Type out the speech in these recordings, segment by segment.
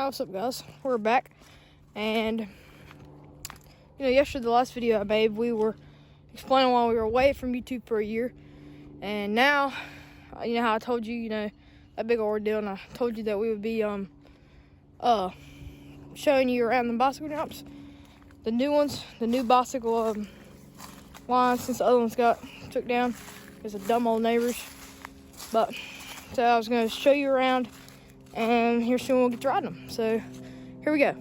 Hi, what's up guys? We're back, and yesterday, the last video I made, we were explaining why we were away from YouTube for a year, and now, how I told you, that big ordeal, and I told you that we would be showing you around the bicycle jumps, the new ones, the new bicycle lines, since the other ones got took down because of dumb old neighbors. But so I was going to show you around, and here soon we'll get to riding them. So here we go.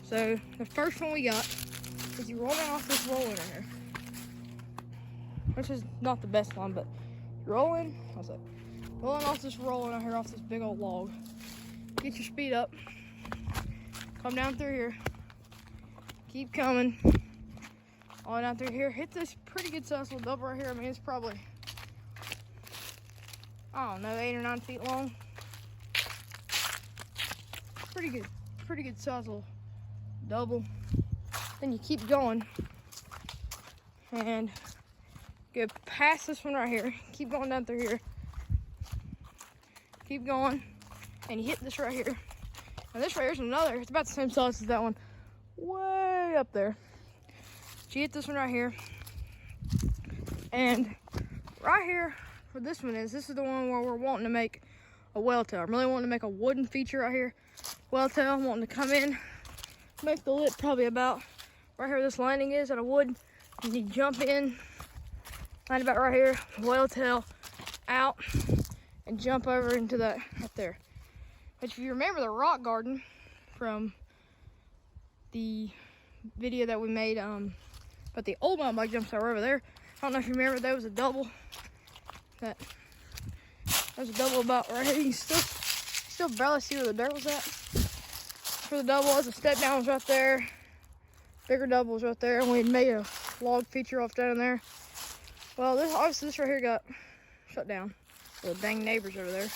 So the first one we got is you rolling off this roller right here, which is not the best one, but you're rolling off this roller right here, off this big old log. Get your speed up, come down through here, keep coming all the way down through here, hit this pretty good size little double right here. I mean, it's probably, I don't know, 8 or 9 feet long. Pretty good size little double. Then you keep going and go past this one right here. Keep going down through here. Keep going, and you hit this right here. And this right here's another. It's about the same size as that one, way up there. So you hit this one right here, and right here where this one is, this is the one where we're wanting to make a whale tail. I'm really wanting to make a wooden feature right here. Whale tail, I'm wanting to come in, make the lip probably about right here where this landing is out of wood, and you jump in, land about right here, whale tail out, and jump over into that right there. But if you remember the rock garden from the video that we made, but the old mountain bike jumps that were over there, I don't know if you remember, there was a double. That was a double about right here. You can still barely see where the dirt was at. For the double, as a step down was right there. Bigger double was right there, and we had made a log feature off down there. Well, this right here got shut down. The dang neighbors over there.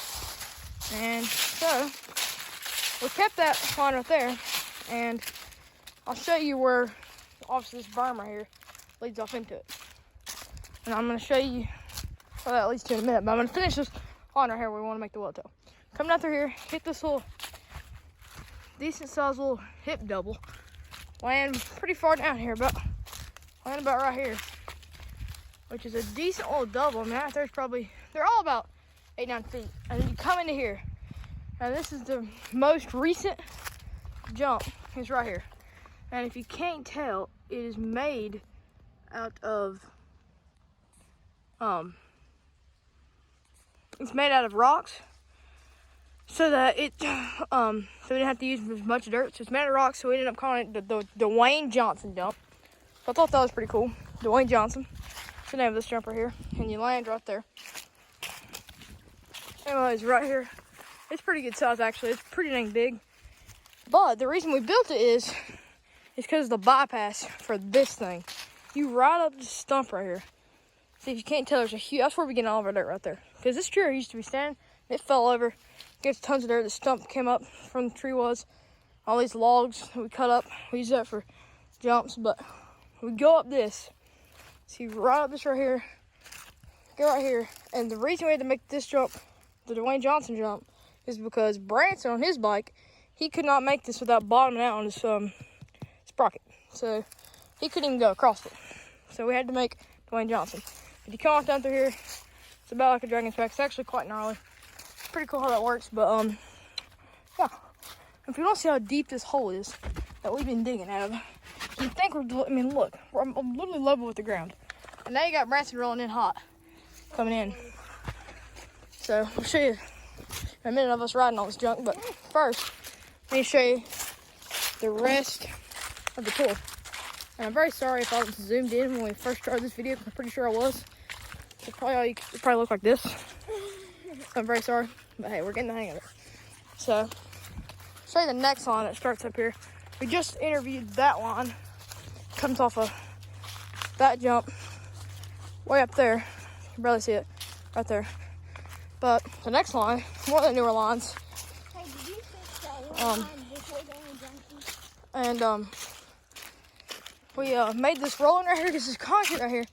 And so we kept that line right there, and I'll show you where obviously this berm right here leads off into it. And I'm gonna show you where that leads to in a minute, but I'm gonna finish this line right here where we want to make the whale tail. Come down through here, hit this little decent sized little hip double, land pretty far down here, land about right here, which is a decent little double. I mean, out there's probably, they're all about 8-9 feet. And then you come into here, and this is the most recent jump, it's right here. And if you can't tell, it is made out of it's made out of rocks, so that it so we didn't have to use as much dirt. So it's made out of rocks, so we ended up calling it the Dwayne Johnson jump. So I thought that was pretty cool. Dwayne Johnson, that's the name of this jump right here. And you land right there. Anyways, right here, it's pretty good size actually. It's pretty dang big. But the reason we built it is because of the bypass for this thing. You ride up this stump right here. See, if you can't tell, there's a huge, that's where we get all of our dirt right there. Because this tree used to be standing, it fell over, gets tons of dirt. The stump came up from the tree was. All these logs that we cut up, we use that for jumps, but we go up this. See, right up this right here, go right here. And the reason we had to make this jump, the Dwayne Johnson jump, is because Branson on his bike, he could not make this without bottoming out on his sprocket. So he couldn't even go across it. So we had to make Dwayne Johnson. If you come off down through here, it's about like a dragon's back. It's actually quite gnarly. It's pretty cool how that works, but yeah. If you don't see how deep this hole is that we've been digging out of, you think we're, I mean, look, I'm literally level with the ground. And now you got Branson rolling in hot, coming in. So I'll show you in a minute of us riding all this junk, but first, let me show you the rest of the tour. And I'm very sorry if I was zoomed in when we first started this video, because I'm pretty sure I was. So it probably look like this. So I'm very sorry, but hey, we're getting the hang of it. So, show you the next line that starts up here. We just interviewed that line. Comes off of that jump way up there. You can barely see it right there. But the next line, one of the newer lines. Hey, did you fix that line before going junkie? And we made this rolling right here because this concrete right here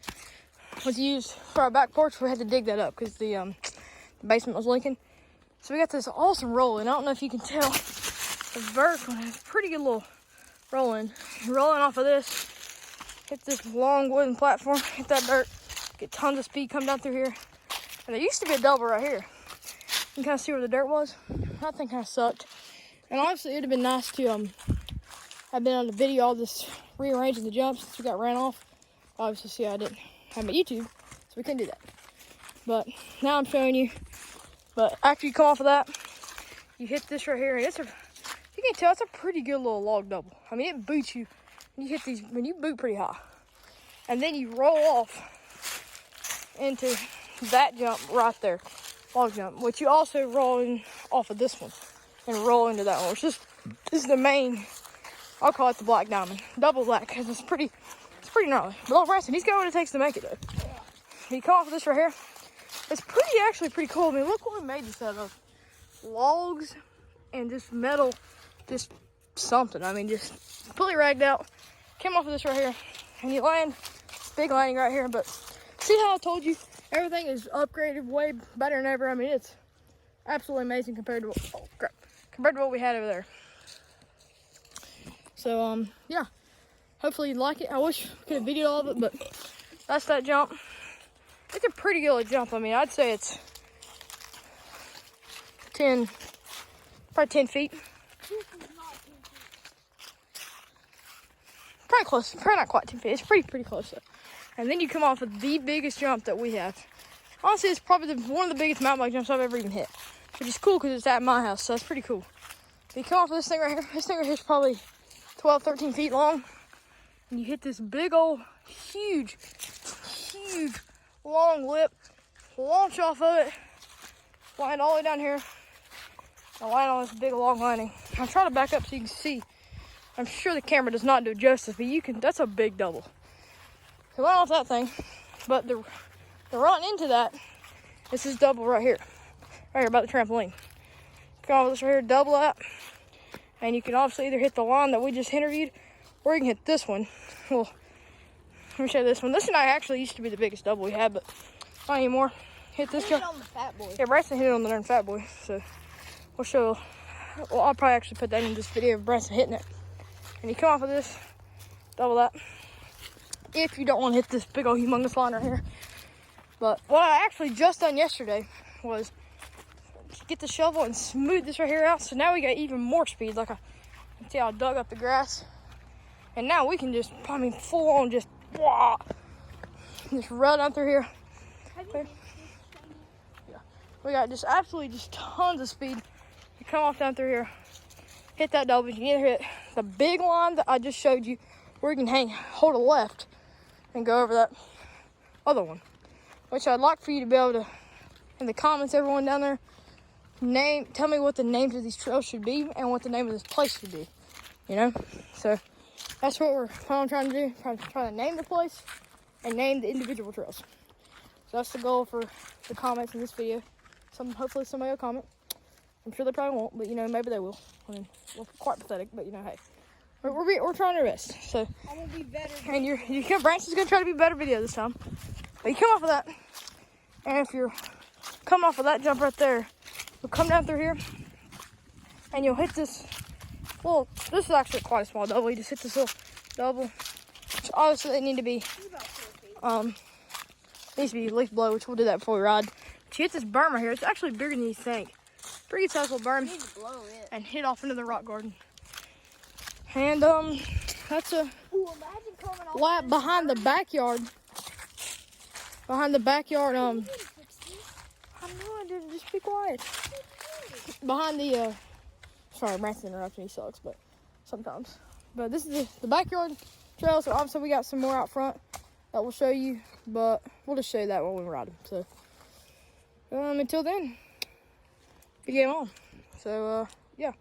was used for our back porch. We had to dig that up because the basement was leaking. So we got this awesome rolling. I don't know if you can tell. The vertical has a pretty good little rolling. You're rolling off of this, hit this long wooden platform, hit that dirt, get tons of speed, come down through here. And there used to be a double right here. You can kind of see where the dirt was. That thing kind of sucked. And honestly, it would have been nice to have been on the video all this rearranging the jumps since we got ran off. Obviously, see, I didn't have my YouTube, so we couldn't do that. But now I'm showing you. But after you come off of that, you hit this right here, and it's a, you can tell it's a pretty good little log double. I mean, it boots you when you hit these, when you boot pretty high. And then you roll off into that jump right there, log jump, which you also roll in off of this one and roll into that one, which is, this is the main, I'll call it the black diamond, double black, because it's pretty gnarly. But look, Branson, he's got what it takes to make it though. You come off of this right here, it's actually pretty cool. I mean, look what we made this out of. Logs and just metal, just something. I mean, just completely ragged out. Came off of this right here, and you land, big landing right here. But see how I told you, everything is upgraded way better than ever. I mean, it's absolutely amazing compared to what we had over there. So, yeah. Hopefully you like it. I wish we could have videoed all of it, but that's that jump. It's a pretty good jump. I mean, I'd say it's probably 10 feet. Probably close, probably not quite 10 feet. It's pretty close though. And then you come off of the biggest jump that we have. Honestly, it's probably one of the biggest mountain bike jumps I've ever even hit, which is cool because it's at my house, so that's pretty cool. You come off of this thing right here. This thing right here is probably 12, 13 feet long. And you hit this big old, huge, long lip, launch off of it, land all the way down here, and land on this big long landing. I'll try to back up so you can see. I'm sure the camera does not do it justice, but you can, that's a big double. So land off that thing, but the run into that, this is double right here about the trampoline. Come on with this right here, double that, and you can obviously either hit the line that we just interviewed, or you can hit this one. Well, let me show you this one. This one actually used to be the biggest double we had, but not anymore. Hit this guy. on the Fat Boy. Yeah, Branson hit it on the darn Fat Boy. So we'll show. Well, I'll probably actually put that in this video of Branson hitting it. And you come off of this, double that. If you don't want to hit this big old humongous line right here. But what I actually just done yesterday was get the shovel and smooth this right here out. So now we got even more speed. Like see how I dug up the grass. And now we can just, I mean, full on just run out through here. Yeah. We got just absolutely just tons of speed. You come off down through here, hit that double. You can either hit the big line that I just showed you, or you can hold a left and go over that other one. Which I'd like for you to be able to, in the comments, everyone down there, tell me what the names of these trails should be and what the name of this place should be. You know? So that's what we're trying to do. Trying to name the place and name the individual trails. So that's the goal for the comments in this video. Hopefully somebody will comment. I'm sure they probably won't, but you know, maybe they will. I mean, we're quite pathetic, but you know, hey, we're trying our best. So I'm gonna be better. And Branson's gonna try to be better video this time. But you come off of that, and if you're coming off of that jump right there, you'll come down through here, and you'll hit this. Well, this is actually quite a small double. You just hit this little double. Which obviously they need to be, needs to be leaf blow, which we'll do that before we ride. But you hit this berm right here. It's actually bigger than you think. Pretty good size little berm. You need to blow it. And hit off into the rock garden. And that's a lap behind the backyard. Behind the backyard, I know I didn't, just be quiet. Behind the, sorry, Branson interrupting, he sucks, but sometimes. But this is the backyard trail, so obviously we got some more out front that we'll show you, but we'll just show you that when we ride them. So, until then, good game on. So, yeah.